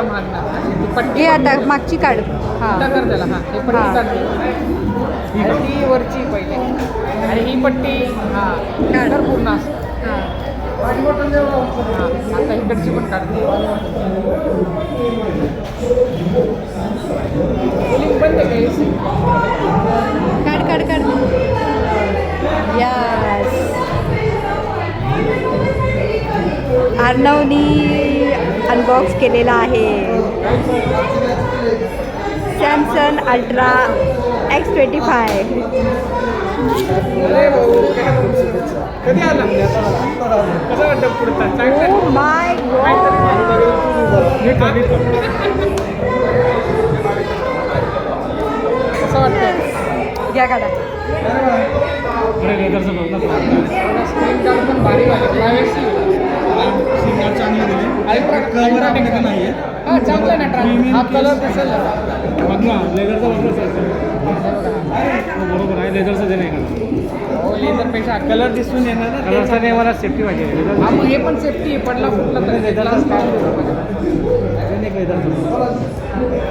आता मागणार पट्टी हे आता मागची काढ. हां कर त्याला. हां हे पट्टी हां. काढली आणि ती वरची पहिले आणि ही पट्टी हां काढणार पूर्ण असं. हां हां आता इकडची पण काढते. कूलिंग बंद आहे का? काढ काढ काढ. यस. अर्णवनी अनबॉक्स केलेला आहे सॅमसंग अल्ट्रा X25. कधी आला कसं वाटतं पुढचा चांगलं ओ माय कसं वाटतं? घ्या काढा. स्क्रीन गार्ड पण भारी वाटतं. प्रायव्हसी नाही आहे. हां चांगला ना ट्राय. हा कलर दिसेल लेदरचा बरोबर आहे. लेदरचं ते नाही का हो लेदरपेक्षा कलर दिसून येणार ना. कलरचा नाही मला सेफ्टी पाहिजे. हा मग हे पण सेफ्टी आहे. पडला फुटला तर लेदरचा ग्लास लेदरचा